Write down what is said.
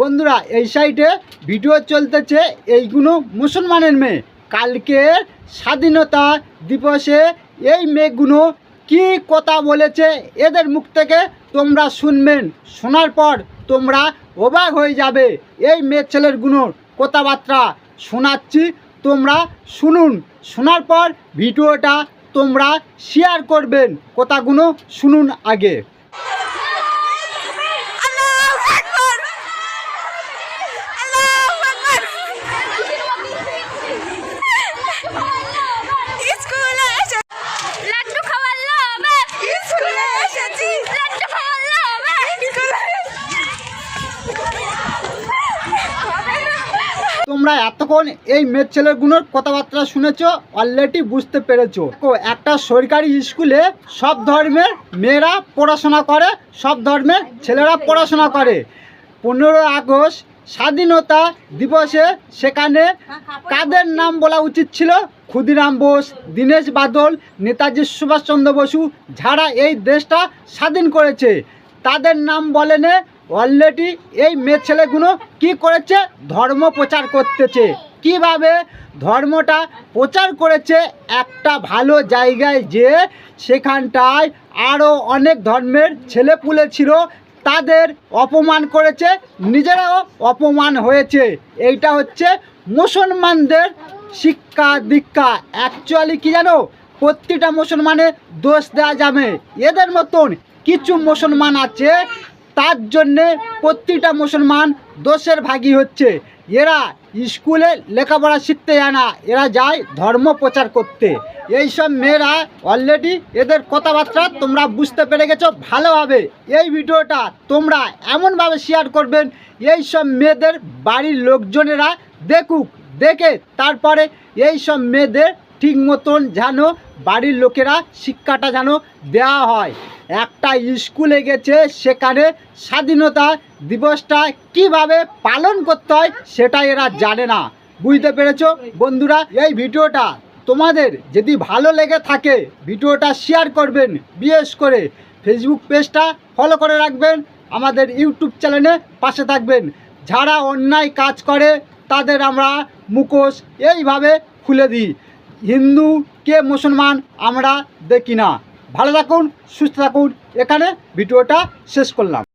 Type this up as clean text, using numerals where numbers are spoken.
বন্ধুরা এই সাইডে ভিডিও চলতেছে, এইগুলো মুসলমানের মেয়ে। কালকে স্বাধীনতা দিবসে এই মেয়েগুলো কি কথা বলেছে এদের মুখ থেকে তোমরা শুনবেন। শোনার পর তোমরা অবাক হয়ে যাবে। এই মেয়ে ছেলেগুলোর কথাবার্তা শোনাচ্ছি, তোমরা শুনুন। শোনার পর ভিডিওটা তোমরা শেয়ার করবেন। কথাগুলো শুনুন আগে। তোমরা এতক্ষণ এই মেয়ে ছেলেগুলোর কথাবার্তা শুনেছো, অলরেডি বুঝতে পেরেছো। একটা সরকারি স্কুলে সব ধর্মের মেয়েরা পড়াশোনা করে, সব ধর্মের ছেলেরা পড়াশোনা করে। 15 আগস্ট স্বাধীনতা দিবসে সেখানে কাদের নাম বলা উচিত ছিল? ক্ষুদিরাম বোস, দীনেশ বাদল, নেতাজি সুভাষচন্দ্র বসু, যারা এই দেশটা স্বাধীন করেছে তাদের নাম বলেনে। অলরেডি এই মেয়ে ছেলেগুলো কি করেছে? ধর্ম প্রচার করতেছে। কিভাবে ধর্মটা প্রচার করেছে? একটা ভালো জায়গায় যে সেখানটায় আরও অনেক ধর্মের ছেলেপুলে ছিল, তাদের অপমান করেছে, নিজেরাও অপমান হয়েছে। এইটা হচ্ছে মুসলমানদের শিক্ষা দীক্ষা। অ্যাকচুয়ালি কি জানো, প্রতিটা মুসলমানের দোষ দেওয়া যাবে। এদের মতন কিছু মুসলমান আছে, তার জন্যে প্রতিটা মুসলমান দোষের ভাগী হচ্ছে। এরা স্কুলে লেখাপড়া শিখতে যায় না, এরা যায় ধর্ম প্রচার করতে। এইসব মেয়েরা অলরেডি এদের কথাবার্তা তোমরা বুঝতে পেরে গেছো ভালোভাবে। এই ভিডিওটা তোমরা এমনভাবে শেয়ার করবেন এই সব মেয়েদের বাড়ির লোকজনেরা দেখুক, দেখে তারপরে এই সব মেয়েদের ঠিক মতন যেন বাড়ির লোকেরা শিক্ষাটা যেন দেওয়া হয়। একটা স্কুলে গেছে, সেখানে স্বাধীনতা দিবসটা কিভাবে পালন করতে হয় সেটা এরা জানে না। বুঝতে পেরেছো বন্ধুরা? এই ভিডিওটা তোমাদের যদি ভালো লেগে থাকে ভিডিওটা শেয়ার করবেন, বিশেষ করে ফেসবুক পেজটা ফলো করে রাখবেন, আমাদের ইউটিউব চ্যানেলে পাশে থাকবেন। যারা অন্যায় কাজ করে তাদের আমরা মুখোশ এইভাবে খুলে দিই। হিন্দু কে মুসলমান আমরা দেখি না। ভালো থাকুন, সুস্থ থাকুন। এখানে ভিডিওটা শেষ করলাম।